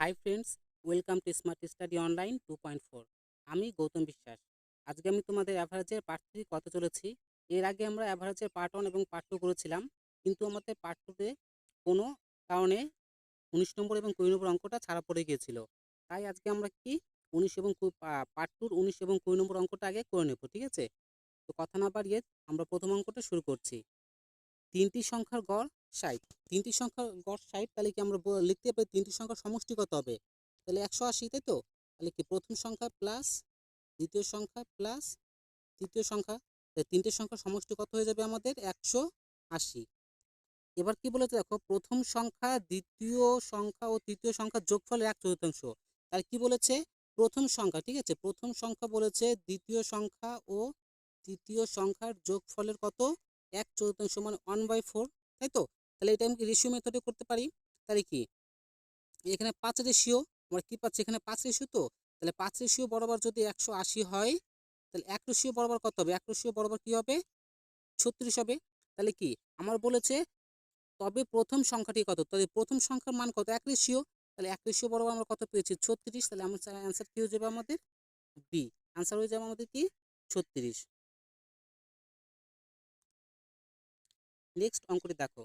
Hi friends, welcome to smart study online 2.4। আমি গৌতম বিশ্বাস। আজকে আমি তোমাদের অ্যাভারেজের পার্ট 3 করতে চলেছি। এর আগে আমরা অ্যাভারেজের পার্ট 1 এবং পার্ট 2 করেছিলাম, কিন্তু আমাদের পার্ট 2তে কোনো কারণে 19 নম্বর এবং 20 নম্বর অঙ্কটা ছাড়া পড়ে গিয়েছিল। তাই আজকে আমরা কি 19 এবং পার্ট 2 19 এবং 20 নম্বর অঙ্কটা আগে করে নেব, ঠিক আছে? তো কথা না বাড়িয়ে আমরা প্রথম অঙ্কটা শুরু করছি। তিনটি সংখ্যার গড় 60। তিনটি সংখ্যার গড় 60, তাহলে কি আমরা লিখতে পারি তিনটি সংখ্যার সমষ্টি কত হবে? তাহলে 180, তাই তো? তাহলে কি প্রথম সংখ্যা প্লাস দ্বিতীয় সংখ্যা প্লাস তৃতীয় সংখ্যা, তিনটে সংখ্যার সমষ্টি কত হয়ে যাবে আমাদের? 180। এবার কি বলেছে দেখো, প্রথম সংখ্যা দ্বিতীয় সংখ্যা ও তৃতীয় সংখ্যার যোগফলের 1/4। তাহলে কি বলেছে? প্রথম সংখ্যা, ঠিক আছে, প্রথম সংখ্যা বলেছে দ্বিতীয় সংখ্যা ও তৃতীয় সংখ্যার যোগফলের কত? 1/4, মানে 1/4, তাই তো? তাহলে এটা আমি রেশিও মেথডে করতে পারি। তাহলে কি এখানে 5 রেশিও, আমরা কি পাচ্ছি এখানে 5 রেশিও, তো তাহলে 5 রেশিও বরাবর যদি 180 হয়, তাহলে 1 রেশিও বরাবর কত হবে? 1 রেশিও বরাবর কি হবে? 36 হবে। তাহলে কি আমার বলেছে তবে প্রথম সংখ্যাটি কত? তাহলে প্রথম সংখ্যার মান কত? 1 রেশিও। তাহলে 1 রেশিও বরাবর আমরা কত পেয়েছি? 36। তাহলে আমার অ্যান্সার কি হয়ে যাবে আমাদের? বি। অ্যান্সার হয়ে যাবে আমাদের কি? 36। নেক্সট অঙ্কটি দেখো।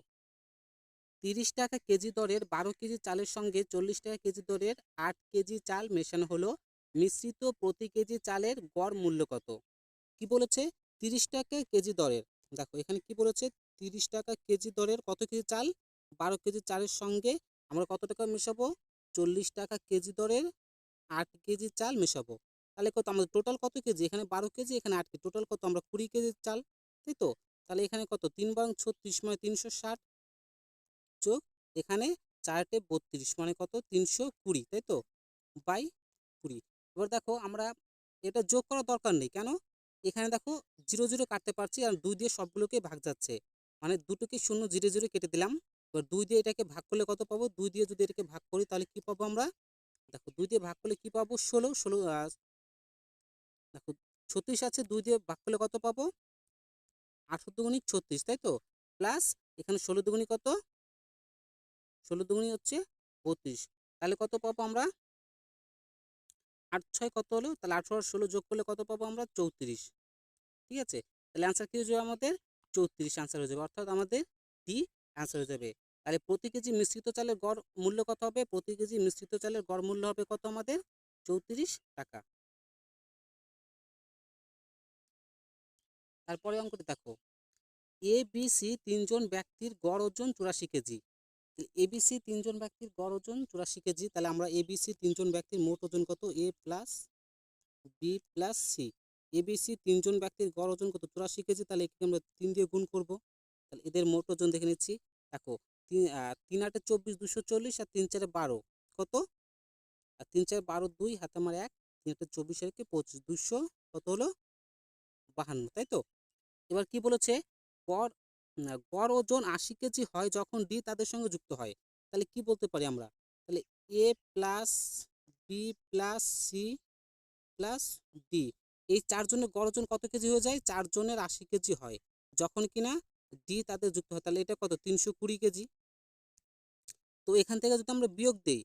30 টাকা কেজি দরের 12 কেজি চালের সঙ্গে 40 টাকা কেজি দরের 8 কেজি চাল মেশানো হলো। মিশ্রিত প্রতি কেজি চালের গড় মূল্য কত? কি বলেছে? 30 টাকা কেজি দরের, দেখো এখানে কি বলেছে? 30 টাকা কেজি দরের কত কেজি চাল? 12 কেজি চালের সঙ্গে আমরা কত টাকা মেশাবো? 40 টাকা কেজি দরের 8 কেজি চাল মেশাবো। তাহলে কত আমাদের টোটাল কত কেজি? এখানে 12 কেজি, এখানে 8 কেজি, টোটাল কত? আমরা 20 কেজি চাল, তাই তো? তাহলে এখানে কত? 3 বাং 36, মানে 360, যোগ এখানে 4 32, মানে কত? 320, তাই তো? বাই 20। এবার দেখো আমরা এটা যোগ করার দরকার নেই, কেন? এখানে দেখো 0 0 কাটতে পারছি, আর 2 দিয়ে সবগুলোকে ভাগ যাচ্ছে, মানে দুটোকে 0 0 0 কেটে দিলাম। এবার 2 দিয়ে এটাকে ভাগ করলে কত পাবো? 2 দিয়ে যদি এটাকে ভাগ করি তাহলে কি পাবো আমরা? দেখো 2 দিয়ে ভাগ করলে কি পাবো? 16 16, দেখো 36 আছে, 2 দিয়ে ভাগ করলে কত পাবো? 8 দুগুণি 36, তাই তো? প্লাস এখানে 16 দুগুণি কত? 16 দুগুণি হচ্ছে 32। তাহলে কত পাবো আমরা? 8 6 কত হলো? তাহলে 18 আর 16 যোগ করলে কত পাবো আমরা? 34। ঠিক আছে, তাহলে অ্যান্সার কি হয়ে যাবে আমাদের? 34 অ্যান্সার হয়ে যাবে, অর্থাৎ আমাদের ডি অ্যান্সার হয়ে যাবে। তাহলে প্রতি কেজি মিশ্রিত চালের গড় মূল্য কত হবে? প্রতি কেজি মিশ্রিত চালের গড় মূল্য হবে কত আমাদের? 34 টাকা। তারপরে অঙ্কটি দেখো। এ বি সি তিনজন ব্যক্তির গড় ওজন 84 কেজি। এবিসি তিনজন ব্যক্তির গড় ওজন 84 কেজি। তাহলে আমরা এবিসি তিনজন ব্যক্তির মোট ওজন কত? A plus B plus C. ABC তিনজন ব্যক্তির গড় ওজন কত? 84 কেজি। তাহলে একে আমরা 3 দিয়ে গুণ করব। তাহলে এদের মোট ওজন দেখে নিচ্ছি। দেখো 3 8 24, 240, আর 3 4 12 কত? আর 3 4 12, 2 হাতে আমার 1, 3 8 24 আর 25, 200 কত হলো? 52, তাই তো? এবার কি বলেছে? গড় গড় ওজন 80 কেজি হয় যখন ডি তাদের সঙ্গে যুক্ত হয়। তাহলে কি বলতে পারি আমরা? তাহলে A plus B plus C plus D, এই চারজনের গড় ওজন কত কেজি হয়ে যায়? 4 জনের 80 কেজি হয় যখন কিনা ডি তাদের যুক্ত হয়। তাহলে এটা কত? 320 কেজি। তো এখান থেকে যদি আমরা বিয়োগ দেই,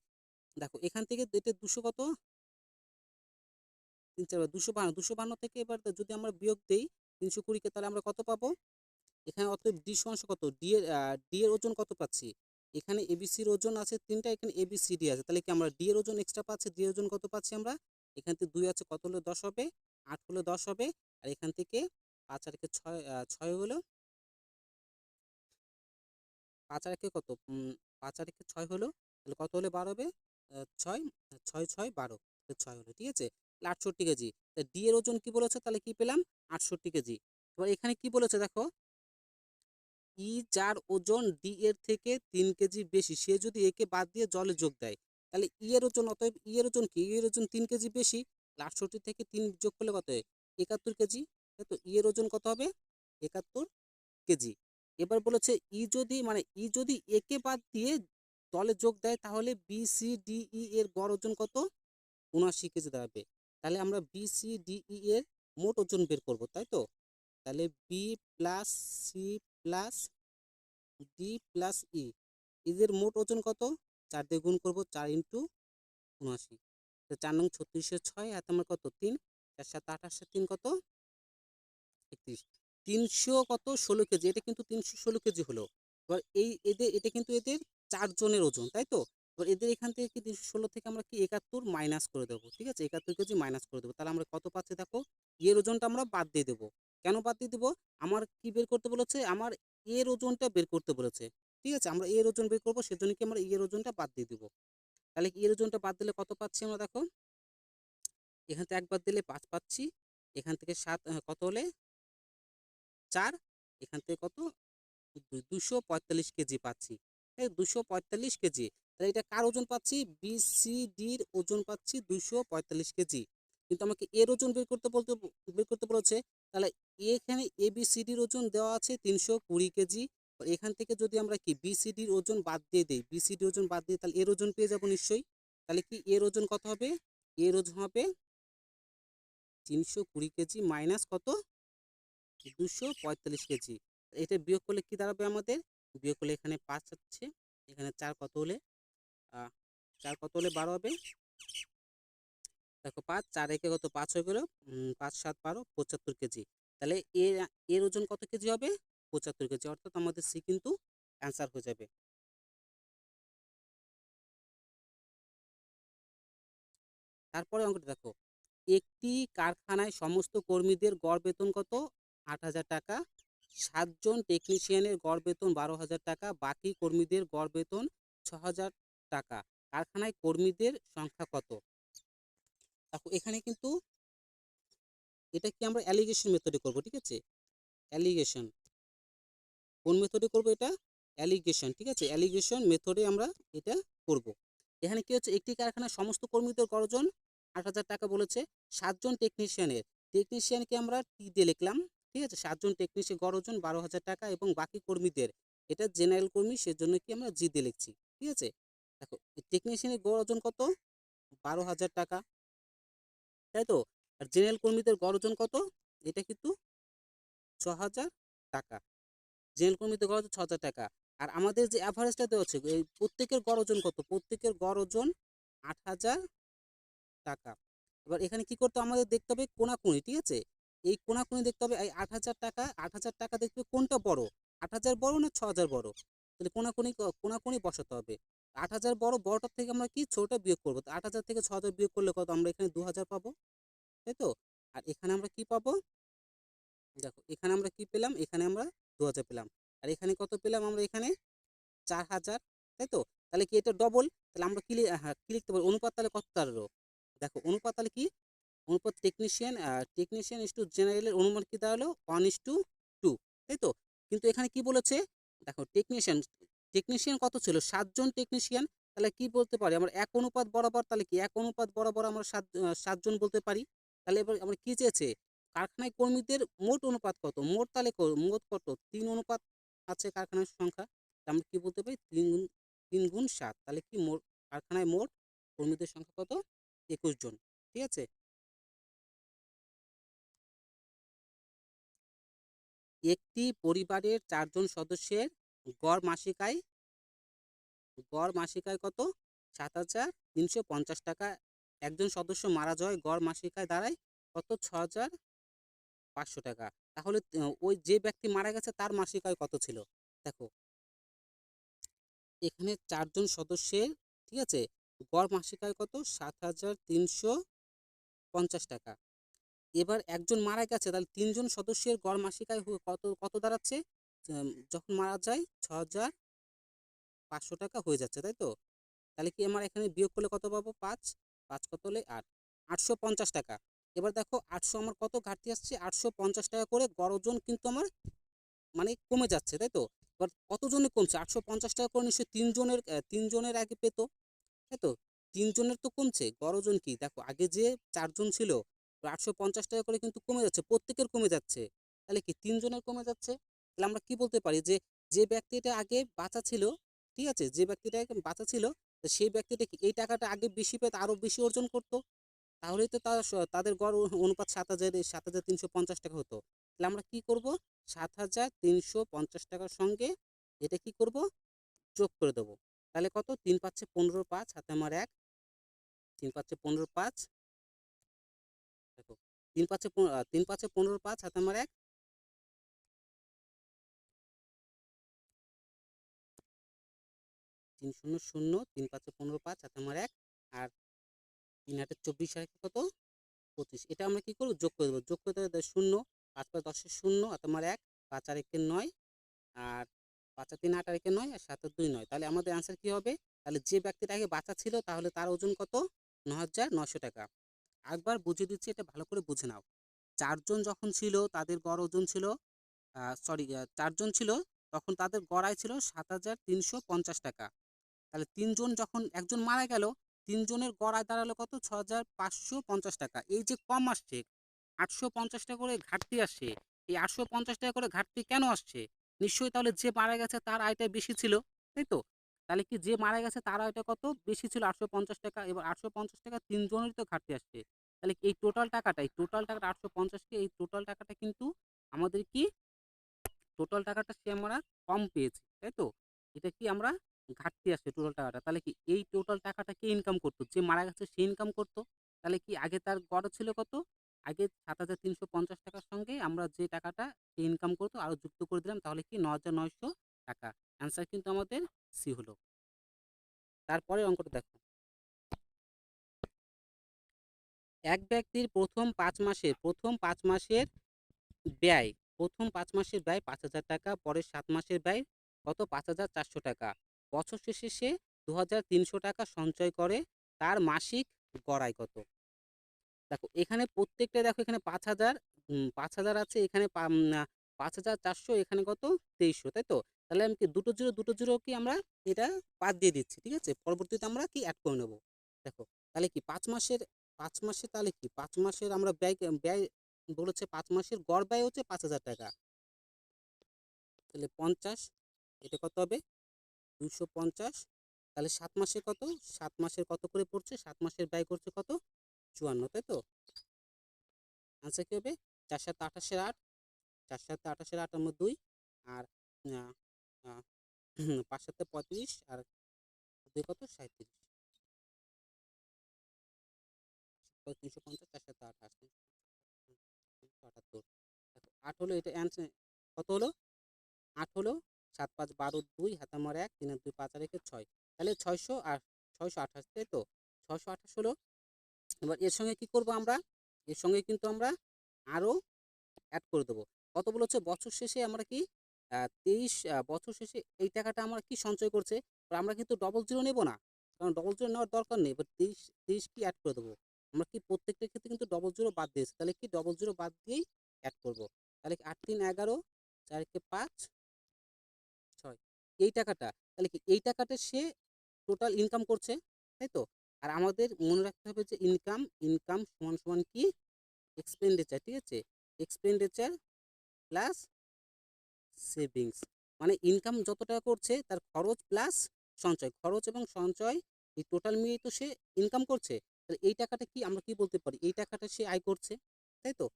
দেখো এখান থেকে এটা 200 কত? 3 4 252, 252 থেকে এবার যদি আমরা বিয়োগ দেই 320কে, তাহলে আমরা কত পাবো? এখানে অতএব ডি সমান কত? ডি এর ওজন কত পাচ্ছি? এখানে এবিসির ওজন আছে 3টা, এখানে এবিসিডি আছে, তাহলে কি আমরা ডি এর ওজন এক্সট্রা পাচ্ছি? ডি এর ওজন কত পাচ্ছি আমরা? এখান থেকে 2 আছে, কত হলে 10 হবে? 8 হলে 10 হবে। আর এখান থেকে 5 আর 6, 6 হলো, 5 আর কত? 5 আর 6 হলো, তাহলে কত হলে 12 হবে? 6 6 6 12, 6 হলো, ঠিক আছে? 68 কেজি। ডি এর ওজন কি বলেছে? তাহলে কি পেলাম? 68 কেজি। এবার এখানে কি বলেছে দেখো, যার ওজন ডি এর থেকে 3 কেজি বেশি, সে যদি একে বাদ দিয়ে জলে যোগ দেয়, তাহলে এর ওজন, অতএব এর ওজন কি? এর ওজন 3 কেজি বেশি। 68 থেকে 3 যোগ করলে কত হয়? 71 কেজি, তাই তো? এর ওজন কত হবে? 71 কেজি। এবার বলেছে ই যদি একে বাদ দিয়ে দলে যোগ দেয়, তাহলে বি সি ডি ই এর গড় ওজন কত? 79 কেজি দাঁড়াবে। তাহলে আমরা বি সি ডি ই এর মোট ওজন বের করব, তাই তো? তাহলে B plus C plus D plus E, এদের মোট ওজন কত? 4 দিয়ে গুণ করবো, 4 ইন্টু 79। তো 4 নং 3606 হাতে আমার কত 3, 4 7 28 3 কত 31। 300 কত 16 কেজি, এটা কিন্তু 316 কেজি হলো। এবার এটা কিন্তু এদের 4 জনের ওজন, তাই তো? এবার এদের এখান থেকে কি 316 থেকে আমরা কি 71 মাইনাস করে দেবো, ঠিক আছে? 71 কেজি মাইনাস করে দেবো, তাহলে আমরা কত পাচ্ছি দেখো, এর ওজনটা আমরা বাদ দিয়ে দেবো। কেন বাদ দিয়ে দেবো? আমার কি বের করতে বলেছে? আমার এর ওজনটা বের করতে বলেছে, ঠিক আছে? আমরা এর ওজন বের করবো, সেজন্য কি আমরা এর ওজনটা বাদ দিয়ে দিব। তাহলে কি এর ওজনটা বাদ দিলে কত পাচ্ছি আমরা দেখো, এখান থেকে একবার দিলে 5 পাচ্ছি, এখান থেকে 7 কত হলে 4, এখান থেকে কত 245 কেজি পাচ্ছি। এই 245 কেজি, তাহলে এটা কার ওজন পাচ্ছি? বিসিডির ওজন পাচ্ছি 245 কেজি। কিন্তু আমাকে এর ওজন বের করতে বলেছে। তাহলে এখানে এবিসিডির ওজন দেওয়া আছে 320 কেজি। এখান থেকে যদি আমরা কি বিসিডির ওজন বাদ দিয়ে দিই, বিসিডি ওজন বাদ দিয়ে তাহলে এর ওজন পেয়ে যাবো নিশ্চয়ই। তাহলে কি এর ওজন কত হবে? এর ওজন হবে 320 কেজি মাইনাস কত 245 কেজি। এটা বিয়োগ করলে কি দাঁড়াবে আমাদের? বিয়োগ করলে এখানে 5 আছে, এখানে 4 কত হলে 4 কত হলে 12 হবে? দেখো 5 4 একে কত 5 হয়ে গেল, 5 7 12 75 কেজি। তাহলে এর এর ওজন কত কেজি হবে? 75 কেজি, অর্থাৎ আমাদের সি কিন্তু অ্যান্সার হয়ে যাবে। তারপরে অঙ্কটা দেখো, একটি কারখানায় সমস্ত কর্মীদের গড় বেতন কত? 8,000 টাকা। 7 জন টেকনিশিয়ানের গড় বেতন 12,000 টাকা, বাকি কর্মীদের গড় বেতন 6,000 টাকা। কারখানায় কর্মীদের সংখ্যা কত? দেখো এখানে কিন্তু এটা কি আমরা অ্যালিগেশন মেথডে করব, ঠিক আছে? অ্যালিগেশন কোন মেথডে করব? এটা অ্যালিগেশন, ঠিক আছে? অ্যালিগেশন মেথডে আমরা এটা করব। এখানে কি হচ্ছে, একটি কারখানার সমস্ত কর্মীদের গড়জন 8,000 টাকা বলেছে। 7 জন টেকনিশিয়ানকে আমরা টি দিয়ে লিখলাম, ঠিক আছে? 7 জন টেকনিশিয়ান গড়জন 12,000 টাকা, এবং বাকি কর্মীদের, এটা জেনারেল কর্মী, সেজন্য কি আমরা জি দিয়ে লিখছি, ঠিক আছে? দেখো টেকনিশিয়ানের গড়জন কত? 12,000 টাকা, তাই তো? আর জেনারেল কর্মীদের গড়জন কত? এটা কিন্তু 6,000 টাকা। জেনারেল কর্মীদের গড় ওজন 6,000 টাকা। আর আমাদের যে অ্যাভারেজটা দেওয়া আছে, এই প্রত্যেকের গড় ওজন কত? প্রত্যেকের গড় ওজন 8,000 টাকা। এবার এখানে কি করতে হবে? আমাদের দেখতে হবে কোনাকুনি, ঠিক আছে? এই কোনাকুনি দেখতে হবে। এই 8,000 টাকা, 8,000 টাকা দেখবে কোনটা বড়, 8,000 বড় না 6,000 বড়? তাহলে কোনাকুনি বসাতে হবে। 8,000 বড়, বড়টার থেকে আমরা কি ছোটটা বিয়োগ করবো। তো 8,000 থেকে 6,000 বিয়োগ করলে কত? আমরা এখানে 2,000 পাবো, তাই তো? আর এখানে আমরা কি পাবো? দেখো এখানে আমরা কি পেলাম? এখানে আমরা 2,000 পেলাম। আর এখানে কত পেলাম আমরা? এখানে 4,000, তাই তো? তাহলে কি এটা ডবল? তাহলে আমরা কি লিখতে পারি? অনুপাত তাহলে কত দাঁড়ালো? দেখো অনুপাত তাহলে কি? অনুপাত টেকনিশিয়ান ইস টু জেনারেলের অনুমান কি দাঁড়ালো? 1:2, তাই তো? কিন্তু এখানে কি বলেছে? দেখো টেকনিশিয়ান কত ছিল? 7 জন টেকনিশিয়ান। তাহলে কি বলতে পারি আমরা? এক অনুপাত বরাবর, তাহলে কি এক অনুপাত বরাবর আমরা 7 জন বলতে পারি। তাহলে এবার আমরা কি চেয়েছে? কারখানায় কর্মীদের মোট অনুপাত কত? মোট তাহলে মোট কত? 3 অনুপাত আছে কারখানার সংখ্যা। আমরা কি বলতে পারি? 3 গুণ 7, তাহলে কি কারখানায় মোট কর্মীদের সংখ্যা কত? 21 জন, ঠিক আছে? একটি পরিবারের 4 জন সদস্যের গড় মাসিক আয় কত? 7,350 টাকা। একজন সদস্য মারা যাওয়ায় গড় মাসিক আয় দাঁড়ায় কত? 6,500 টাকা। তাহলে ওই যে ব্যক্তি মারা গেছে তার মাসিক আয় কত ছিল? দেখো এখানে 4 জন সদস্যের, ঠিক আছে, গড় মাসিক আয় কত? 7,350 টাকা। এবার একজন মারা গেছে, তাহলে 3 জন সদস্যের গড় মাসিক আয় কত কত দাঁড়াচ্ছে? যখন মারা যায় 6,500 টাকা হয়ে যাচ্ছে, তাই তো? তাহলে কি আমার এখানে বিয়োগ করলে কত পাবো? 5, 5 কত হলে 8, 850 টাকা। এবার দেখো 800 আমার কত ঘাটতি আসছে? 850 টাকা করে গড় ওজন কিন্তু আমার মানে কমে যাচ্ছে, তাই তো? এবার কতজনে কমছে? 850 টাকা করে নিশ্চয়ই 3 জনের আগে পেতো, তাই তো? 3 জনের তো কমছে। গড় ওজন কি দেখো, আগে যে 4 জন ছিল, 850 টাকা করে কিন্তু কমে যাচ্ছে, প্রত্যেকের কমে যাচ্ছে। তাহলে কি 3 জনের কমে যাচ্ছে। তাহলে আমরা কি বলতে পারি? যে যে ব্যক্তিটা আগে বাঁচা ছিল, ঠিক আছে, যে ব্যক্তিটা আগে বাঁচা ছিল, তো সেই ব্যক্তিটা কি এই টাকাটা আগে বেশি পেত, আরো বেশি অর্জন করতো? তাহলেই তো তাদের গড় অনুপাত 7,350 টাকা হতো। তাহলে আমরা কি করব? 7,350 টাকার সঙ্গে এটা কি করব? যোগ করে দেবো। তাহলে কত? 3 পাচ্ছে 15, 5 হাতে আমার 1, 3 5 15 5, দেখো 3 5 15 5 হাতে আমার 1, 3 0 0, 3 5 15 5 হাতে আমার 1, আর 3 8 24 আর কত 25। এটা আমরা কি করবো, যোগ করে দেবো। যোগ করতে হবে 0, 5 5 10 0 আর তোমার 1, 5 আর 1 9, আর 5 আর 3 8 আর 1 9, আর 7 আর 2 9। তাহলে আমাদের অ্যান্সার কি হবে? তাহলে যে ব্যক্তিটা আগে বাঁচা ছিল তাহলে তার ওজন কত? 9,900 টাকা। একবার বুঝিয়ে দিচ্ছি, এটা ভালো করে বুঝে নাও। 4 জন যখন ছিল তাদের গড় ওজন ছিল, সরি 4 জন ছিল তখন তাদের গড় আয় ছিল 7,350 টাকা। তাহলে 3 জন যখন একজন মারা গেল, 3 জনের গড় আয় দাঁড়ালো কত? 6,550 টাকা। এই যে কম আসছে, 850 টাকা করে ঘাটতি আসছে। এই 850 টাকা করে ঘাটতি কেন আসছে? নিশ্চয়ই তাহলে যে মারা গেছে তার আয়টা বেশি ছিল, তাই তো? তাহলে কি যে মারা গেছে তার আয়টা কত বেশি ছিল? 850 টাকা। এবার 850 টাকা 3 জনেরই তো ঘাটতি আসছে। তাহলে এই টোটাল টাকাটা 850 কে, এই টোটাল টাকাটা কিন্তু আমাদের কি, টোটাল টাকাটা সে আমরা কম পেয়েছি, তাই তো? এটা কি আমরা ঘাটতি আসছে টোটাল টাকাটা। তাহলে কি এই টোটাল টাকাটা কে ইনকাম করতো? যে মারা গেছে সে ইনকাম করতো। তাহলে কি আগে তার গড় ছিল কত? আগে 7,350 টাকার সঙ্গে আমরা যে টাকাটা সে ইনকাম করতো আরো যুক্ত করে দিলাম, তাহলে কি 9,900 টাকা। অ্যান্সার কিন্তু আমাদের সি হলো। তারপরে অঙ্কটা দেখো, এক ব্যক্তির প্রথম 5 মাসের ব্যয়, প্রথম 5 মাসের ব্যয় 5,000 টাকা, পরের 7 মাসের ব্যয় কত? 5,400 টাকা। বছর শেষে সে 2,300 টাকা সঞ্চয় করে, তার মাসিক গড় আয় কত? দেখো এখানে প্রত্যেকটা, দেখো এখানে 5,000, 5,000 আছে, এখানে 5,400, এখানে কত? 2,300, তাই তো? তাহলে আমি কি দুটো জিরো কি আমরা এটা বাদ দিয়ে দিচ্ছি, ঠিক আছে? পরবর্তীতে আমরা কি অ্যাড করে নেব। দেখো তাহলে কি 5 মাসের তাহলে কি 5 মাসের আমরা ব্যয় বলেছে, 5 মাসের গড় ব্যয় হচ্ছে 5,000 টাকা। তাহলে 50, এটা কত হবে? 250। তাহলে 7 মাসে কত? 7 মাসের কত করে পড়ছে? 7 মাসের ব্যয় করছে কত? 54, তাই তো? আনসার কি হবে? 4 7 28 8, 4 7 28 8 আমরা 2, আর 5 7 35, আর 2 কত? 37। 350, 4 7 28, 378। 8 হলো, এটা অ্যান্সার কত হলো? 8 হলো, 7 5 12 2 হাতে আমার 1, 3 আর 2 5 আর 1 6। তাহলে 600 আর 628, তাই তো? 628 হলো। এবার এর সঙ্গে কি করব আমরা? এর সঙ্গে কিন্তু আমরা আরো অ্যাড করে দেবো। কত বলেছে? বছর শেষে আমরা কি 23, বছর শেষে এই টাকাটা আমরা কি সঞ্চয় করছে। তো আমরা কিন্তু ডবল জিরো নেব না, কারণ ডবল জিরো নেওয়ার দরকার নেই। এবার 23 কি অ্যাড করে দেবো। আমরা কি প্রত্যেকটার ক্ষেত্রে কিন্তু ডবল জিরো বাদ দিয়েছি, তাহলে কি ডবল জিরো বাদ দিয়েই অ্যাড করব। তাহলে কি 8 3 11, 4 কে 5 6, এই টাকাটা, তাহলে কি এই টাকাটা সে টোটাল ইনকাম করছে, তাই তো? আর আমাদের মনে রাখতে হবে যে ইনকাম সমান সমান কি? এক্সপেন্ডিচার, ঠিক আছে? Expenditure plus savings. মানে ইনকাম যত টাকা করছে তার খরচ প্লাস সঞ্চয়, খরচ এবং সঞ্চয় এই টোটাল মিলিয়ে তো সে ইনকাম করছে। তাহলে এই টাকাটা কি আমরা কি বলতে পারি? এই টাকাটা সে আয় করছে, তাই তো?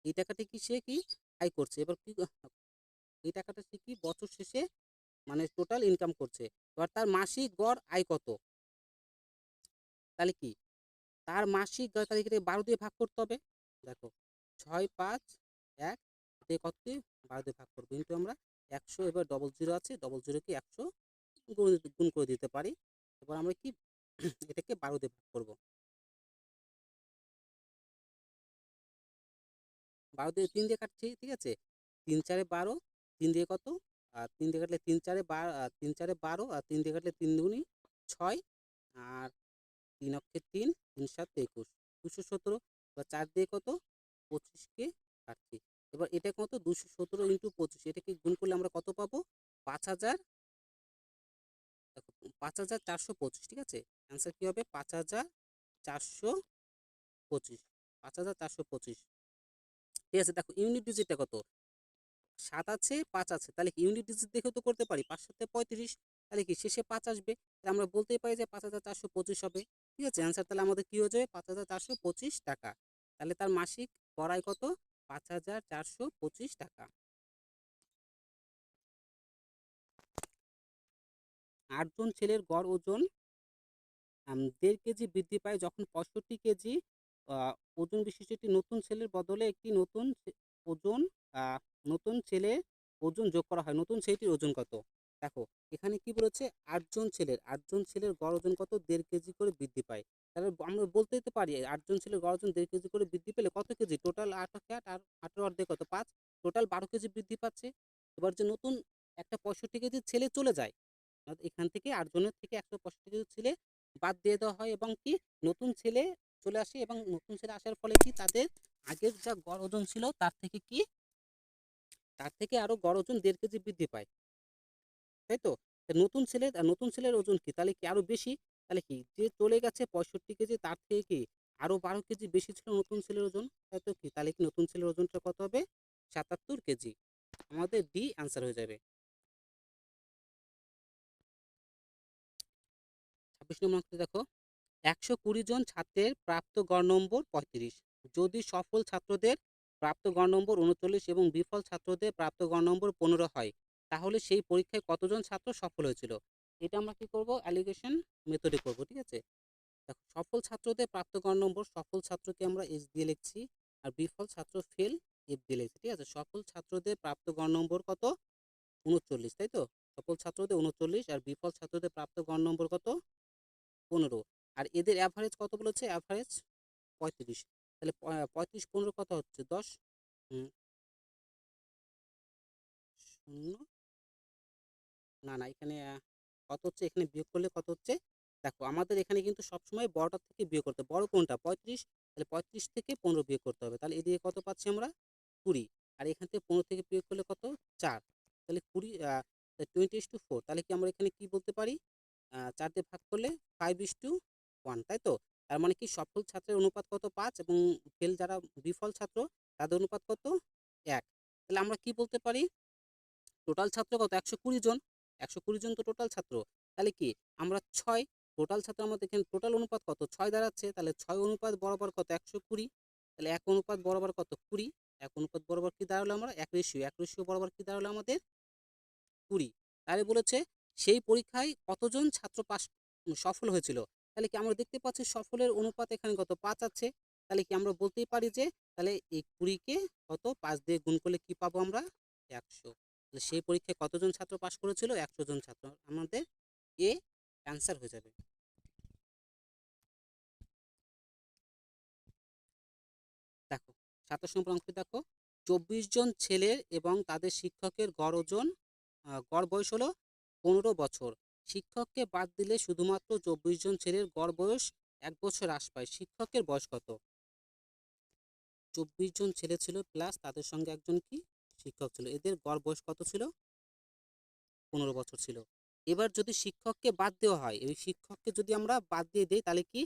এই টাকাটা কি সে কি আয় করছে। এবার কি এই টাকাটা সে কি বছর শেষে মানে টোটাল ইনকাম করছে। এবার তার মাসিক গড় আয় কত? তাহলে কি তার মাসিক গড়, তাহলে কি 12 দিয়ে ভাগ করতে হবে। দেখো 6 5 1 দিয়ে কত দিয়ে 12 দিয়ে ভাগ করবো, কিন্তু আমরা 100, এবার ডবল জিরো আছে, ডবল জিরো কি 100 গুণ করে দিতে পারি। এবার আমরা কি এটাকে 12 দিয়ে ভাগ করবো। 12 দিয়ে 3 দিয়ে কাটছি, ঠিক আছে? 3 4 12, 3 দিয়ে কত? আর 3 দিয়ে কাটলে 3 4 12, 3 4 12, আর 3 দিয়ে কাটলে 3 দুগুনি 6, আর 3 অক্ষে 3, 3 7 21, 217। এবার 4 দিয়ে কত? 25 কে কাটছি। এবার এটা কত? 217 ইন্টু 25, এটাকে গুণ করলে আমরা কত পাবো? 5,000, দেখো 5,425, ঠিক আছে? অ্যান্সার কি হবে? 5,425, 5,425, ঠিক আছে? দেখো ইউনিট ডিজিটটা কত? 7 আছে, 5 আছে, তাহলে কি ইউনিট ডিজিট দেখেও তো করতে পারি। 5 7 35, তাহলে কি শেষে 5 আসবে, তাহলে আমরা বলতেই পারি যে 5,425 হবে, ঠিক আছে? অ্যান্সার তাহলে আমাদের কি হয়ে যাবে? 5,425 টাকা। তাহলে তার মাসিক গড় আয় কত? 5,425 টাকা। 8 জন ছেলের গড় ওজন 1.5 কেজি বৃদ্ধি পায় যখন 65 কেজি ওজন বিশিষ্ট একটি নতুন ছেলের বদলে একটি ওজন আহ, নতুন ছেলে ওজন যোগ করা হয়। নতুন ছেলেটির ওজন কত? দেখো, এখানে কি বলেছে, 8জন ছেলের গড় ওজন কত? 1.5 কেজি করে বৃদ্ধি পায়। তাহলে আমরা বলতে তো পারি 8জন ছেলের গড় ওজন 1.5 কেজি করে বৃদ্ধি পেলে কত কেজি? টোটাল 8 আর 8 অর্ধেক কত? 5। টোটাল 12 কেজি বৃদ্ধি পাচ্ছে। এবার যে নতুন একটা 65 কেজি ছেলে চলে যায়, এখান থেকে 8 জনের থেকে 165 কেজি ছেলে বাদ দিয়ে দেওয়া হয় এবং কি নতুন ছেলে চলে আসে, এবং নতুন ছেলে আসার ফলে কি তাদের আগের যা গড় ওজন ছিল তার থেকে আরো গড় ওজন 1.5 কেজি বৃদ্ধি পায়, তাই তো? তা নতুন ছেলের ওজন কি তাহলে কি আরো বেশি? তাহলে কি যে চলে গেছে 65 কেজি, তার থেকে কি আরো 12 কেজি বেশি ছিল নতুন ছেলের ওজন, তাই তো? কি তাহলে কি নতুন ছেলের ওজনটা কত হবে? 77 কেজি। আমাদের ডি অ্যান্সার হয়ে যাবে। 26 নম্বর অঙ্কটা দেখো, 120 জন ছাত্রের প্রাপ্ত গড় নম্বর 35। যদি সফল ছাত্রদের প্রাপ্ত গড় নম্বর 39 এবং বিফল ছাত্রদের প্রাপ্ত গড় নম্বর 15 হয়, তাহলে সেই পরীক্ষায় কতজন ছাত্র সফল হয়েছিল? এটা আমরা কি করব? অ্যালিগেশন মেথডে করব, ঠিক আছে? দেখো, সফল ছাত্রদের প্রাপ্ত গড় নম্বর, সফল ছাত্রকে আমরা এস দিয়ে লিখছি, আর বিফল ছাত্র ফেল এফ দিয়ে লিখছি, ঠিক আছে? সফল ছাত্রদের প্রাপ্ত গড় নম্বর কত? 39, তাই তো? সফল ছাত্রদের 39, আর বিফল ছাত্রদের প্রাপ্ত গড় নম্বর কত? 15। আর এদের অ্যাভারেজ কত বলেছে? অ্যাভারেজ 35। তাহলে 35 15 কত হচ্ছে? 10। শূন্য, না না, এখানে কত হচ্ছে? এখানে বিয়োগ করলে কত হচ্ছে? দেখো, আমাদের এখানে কিন্তু সবসময় বড়টার থেকে বিয়োগ করতে হবে। বড় কোনটা? 35। তাহলে 35 থেকে 15 বিয়োগ করতে হবে। তাহলে এদিকে কত পাচ্ছি আমরা? 20। আর এখান থেকে 15 থেকে বিয়োগ করলে কত? 4। তাহলে 20:4। তাহলে কি আমরা এখানে কি বলতে পারি? 4 দিয়ে ভাগ করলে 5:1, তাই তো? তার মানে কি সফল ছাত্রের অনুপাত কত? 5, এবং ফেল যারা বিফল ছাত্র তাদের অনুপাত কত? 1। তাহলে আমরা কি বলতে পারি? টোটাল ছাত্র কত? 120 জন। 120 জন তো টোটাল ছাত্র। তাহলে কি আমরা 6, টোটাল ছাত্র আমাদের এখানে টোটাল অনুপাত কত? 6 দাঁড়াচ্ছে। তাহলে 6 অনুপাত বরাবর কত? 120। তাহলে 1 অনুপাত বরাবর কত? 20। 1 অনুপাত বরাবর কি দাঁড়ালো? আমরা 1 রেশিও বরাবর কি দাঁড়ালো আমাদের? 20। তাহলে বলেছে সেই পরীক্ষায় কতজন ছাত্র সফল হয়েছিল? তাহলে কি আমরা দেখতে পাচ্ছি সফলের অনুপাত এখানে কত? 5 আছে। তাহলে কি আমরা বলতেই পারি যে তাহলে এই 20-কে কত 5 দিয়ে গুণ করলে কি পাবো আমরা? 100। তাহলে সেই পরীক্ষায় কতজন ছাত্র পাশ করেছিল? 100 জন ছাত্র। আমাদের এ অ্যান্সার হয়ে যাবে। দেখো, 27 নম্বর অঙ্কে দেখো, 24 জন ছেলের এবং তাদের শিক্ষকের গড় ওজন গড় বয়স হলো 15 বছর। শিক্ষককে বাদ দিলে শুধুমাত্র 24 জন ছেলের গড় বয়স 1 বছর হ্রাস পায়। শিক্ষকের বয়স কত? 24 জন ছেলে ছিল প্লাস তাদের সঙ্গে একজন কি শিক্ষক ছিল, এদের গড় বয়স কত ছিল? 15 বছর ছিল। এবার যদি শিক্ষককে বাদ দেওয়া হয়, এই শিক্ষককে যদি আমরা বাদ দিয়ে দিই, তাহলে কি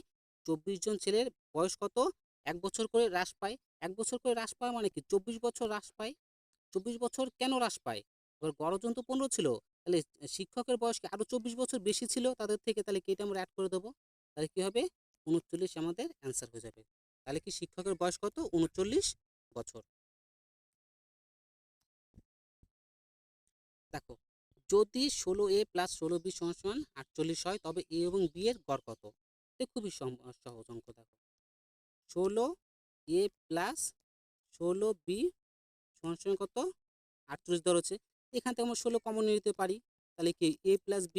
24 জন ছেলের বয়স কত? 1 বছর করে হ্রাস পায়। 1 বছর করে হ্রাস পায় মানে কি 24 বছর হ্রাস পায়। 24 বছর কেন হ্রাস পায়? এবার গড় ওজন তো 15 ছিল, তাহলে শিক্ষকের বয়স কি আরো 24 বছর বেশি ছিল তাদের থেকে, তাহলে কি এটা আমরা অ্যাড করে দেবো? তাহলে কি হবে? 39 আমাদের অ্যান্সার হয়ে যাবে। তাহলে কি শিক্ষকের বয়স কত? 39 বছর। দেখো, যদি 16A + 16B = 48 হয়, তবে এ এবং বি এর গড় কত? এটা খুবই সহজ অঙ্ক। দেখো, 16A + 16B = কত? 48 ধরেছে। এখান থেকে আমরা 16 কমন নিতে পারি। তাহলে কি A+B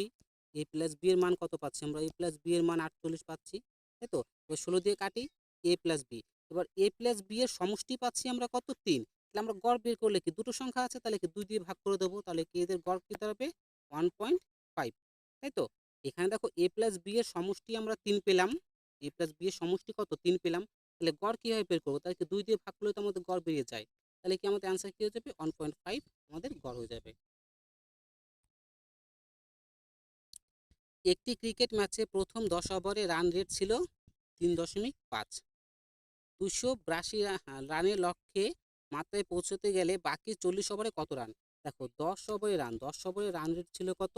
এর মান কত পাচ্ছি আমরা? A+B এর মান 48 পাচ্ছি, তাই তো? এবার 16 দিয়ে কাটি, A+B। এবার A+B এর সমষ্টি পাচ্ছি আমরা কত? 3। তাহলে আমরা গড় বের করলে কি দুটো সংখ্যা আছে, তাহলে কি 2 দিয়ে ভাগ করে দেবো। তাহলে কি এদের গড় কি দাঁড়াবে? 1.5, তাই তো? এখানে দেখো A+B এর সমষ্টি আমরা 3 পেলাম। A+B এর সমষ্টি কত? 3 পেলাম। তাহলে গড় কিভাবে বের করবো? তাহলে কি 2 দিয়ে ভাগ করলে তো আমাদের গড় বেরিয়ে যায়। তাহলে কি আমাদের অ্যান্সার কি হয়ে যাবে? 1.5 আমাদের গড় হয়ে যাবে। একটি ক্রিকেট ম্যাচে প্রথম 10 ওভারে রান রেট ছিল 3.5। 282 রানের লক্ষ্যে মাত্রায় পৌঁছতে গেলে বাকি 40 ওভারে কত রান? দেখো, 10 ওভারে রান রেট ছিল কত?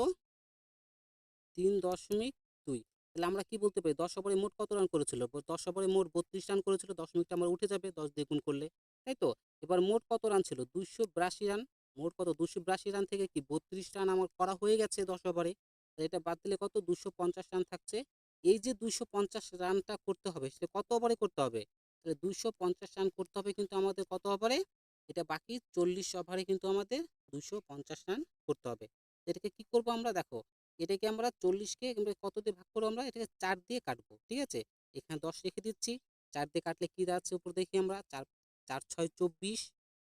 3.2। তাহলে আমরা কি বলতে পারি? 10 ওভারে মোট কত রান করেছিল? 10 ওভারে মোট 32 রান করেছিল। দশমিকটা আমার উঠে যাবে 10 দিয়ে গুণ করলে, তাই তো? এবার মোট কত রান ছিল? 282 রান। মোট কত? 282 রান থেকে কি 32 রান আমার করা হয়ে গেছে 10 ওভারে। এটা বাদ দিলে কত? 250 রান থাকছে। এই যে 250 রানটা করতে হবে সেটা কত ওভারে করতে হবে? তাহলে 250 রান করতে হবে কিন্তু আমাদের কত ওভারে? এটা বাকি 40 ওভারে কিন্তু আমাদের 250 রান করতে হবে। এটাকে কি করব আমরা দেখো, এটাকে আমরা 40কে আমরা কত দিয়ে ভাগ করবো? আমরা এটাকে 4 দিয়ে কাটবো, ঠিক আছে? এখানে 10 রেখে দিচ্ছি, 4 দিয়ে কাটলে কি দাঁড়াচ্ছে উপর দেখি আমরা, 4 4 6 24,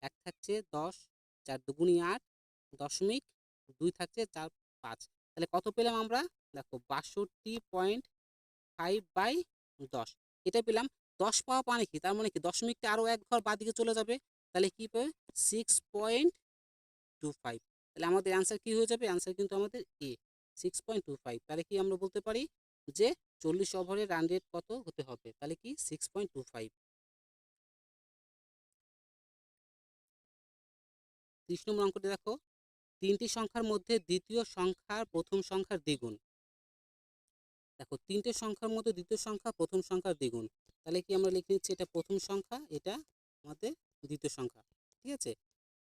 1 থাকছে 10, 4 দুগুণী 8, দশমিক 2 থাকছে 4 5। তাহলে কত পেলাম আমরা? দেখো 62.5/10 এটা পেলাম। 10 পাওয়া মানে কি, তার মানে কি দশমিকটা আরো এক ঘর বাদিকে চলে যাবে, তাহলে কি পাবে? 6.25। তাহলে আমাদের অ্যান্সার কি হয়ে যাবে? অ্যান্সার কিন্তু আমাদের এ, 6.25। তাহলে কি আমরা বলতে পারি যে 40 ওভারের রান রেট কত হতে হবে? তাহলে কি 6.25। 30 নম্বর অঙ্কটি দেখো, তিনটি সংখ্যার মধ্যে দ্বিতীয় সংখ্যার প্রথম সংখ্যার দ্বিগুণ। দেখো তিনটে সংখ্যার মধ্যে দ্বিতীয় সংখ্যা প্রথম সংখ্যার দ্বিগুণ, তাহলে কি আমরা লিখে নিচ্ছি এটা প্রথম সংখ্যা, এটা আমাদের দ্বিতীয় সংখ্যা, ঠিক আছে?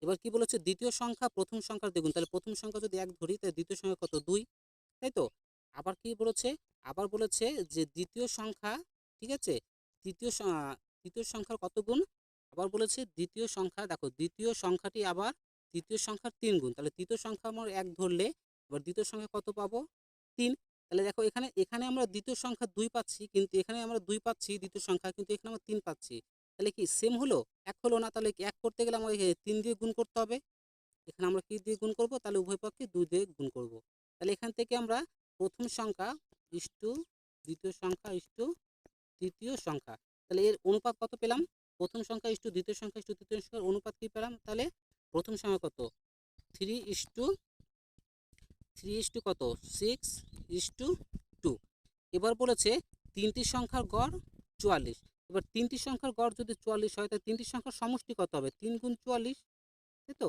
এবার কি বলেছে? দ্বিতীয় সংখ্যা প্রথম সংখ্যার দ্বিগুণ, তাহলে প্রথম সংখ্যা যদি 1 ধরি তাহলে দ্বিতীয় সংখ্যা কত? 2, তাই তো? আবার কি বলেছে? আবার বলেছে যে দ্বিতীয় সংখ্যা, ঠিক আছে, তৃতীয় সংখ্যার কত গুণ? আবার বলেছে দ্বিতীয় সংখ্যা, দেখো দ্বিতীয় সংখ্যাটি আবার তৃতীয় সংখ্যার 3 গুণ, তাহলে তৃতীয় সংখ্যা আমার 1 ধরলে এবার দ্বিতীয় সংখ্যা কত পাবো? 3। তাহলে দেখো এখানে এখানে আমরা দ্বিতীয় সংখ্যা 2 পাচ্ছি, কিন্তু এখানে আমরা 2 পাচ্ছি দ্বিতীয় সংখ্যা, কিন্তু এখানে আমরা 3 পাচ্ছি। তাহলে কি সেম হলো? এক হলো না? তাহলে কি এক করতে গেলে আমাদের 3 দিয়ে গুণ করতে হবে। এখানে আমরা কি দিয়ে গুণ করব? তাহলে উভয় পক্ষে 2 দিয়ে গুণ করব। তাহলে এখান থেকে আমরা প্রথম সংখ্যা ইস্টু দ্বিতীয় সংখ্যা ইস্টু তৃতীয় সংখ্যা, তাহলে এর অনুপাত কত পেলাম? প্রথম সংখ্যা ইস্টু দ্বিতীয় সংখ্যা ইস্টু তৃতীয় সংখ্যার অনুপাত কি পেলাম? তাহলে প্রথম সংখ্যা কত? 3 ইস্টু কত? 6:2। এবার বলেছে তিনটি সংখ্যার গড় 44। এবার তিনটি সংখ্যার গড় যদি 44 হয় তাহলে তিনটি সংখ্যার সমষ্টি কত হবে? 3 গুণ 44, তাই তো?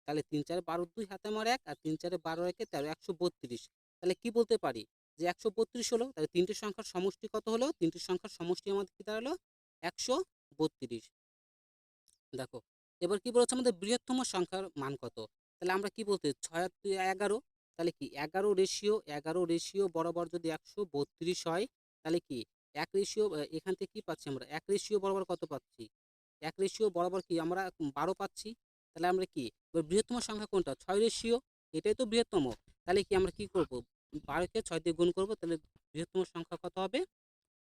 তাহলে 3 4 12 2 হাতে আমার 1, আর 3 4 12 1 13, 132। তাহলে কি বলতে পারি যে 132 হলো। তাহলে তিনটি সংখ্যার সমষ্টি কত হলো? তিনটি সংখ্যার সমষ্টি আমাদের কি দাঁড়ালো? 132। দেখো এবার কি বলেছে আমাদের বৃহত্তম সংখ্যার মান কত? তাহলে আমরা কি বলতে 6 আর 2 11, তাহলে কি 11 রেশিও বরাবর যদি 132 হয়, তাহলে কি এক রেশিও, এখান থেকে কি পাচ্ছি আমরা? এক রেশিও বরাবর কত পাচ্ছি? এক রেশিও বরাবর কি আমরা 12 পাচ্ছি। তাহলে আমরা কি এবার বৃহত্তম সংখ্যা কোনটা? 6 রেশিও, এটাই তো বৃহত্তম। তাহলে কি আমরা কি করব? 12কে 6 দিয়ে গুণ করব, তাহলে বৃহত্তম সংখ্যা কত হবে?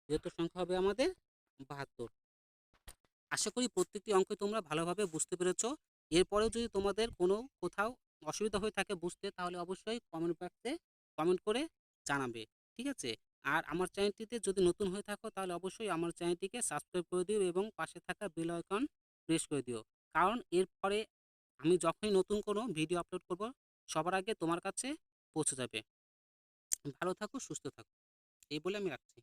বৃহত্তম সংখ্যা হবে আমাদের 72। আশা করি প্রত্যেকটি অঙ্ক তোমরা ভালোভাবে বুঝতে পেরেছো। এরপরেও যদি তোমাদের কোনো কোথাও অসুবিধা হয়ে থাকে বুঝতে, তাহলে অবশ্যই কমেন্ট বক্সে কমেন্ট করে জানাবে, ঠিক আছে? আর আমার চ্যানেলটিতে যদি নতুন হয়ে থাকো তাহলে অবশ্যই আমার চ্যানেলটিকে সাবস্ক্রাইব করে দিও এবং পাশে থাকা বেল আইকন প্রেস করে দিও, কারণ এরপরে আমি যখনই নতুন কোনো ভিডিও আপলোড করব সবার আগে তোমার কাছে পৌঁছে যাবে। ভালো থাকো, সুস্থ থাকো, এই বলে আমি রাখছি।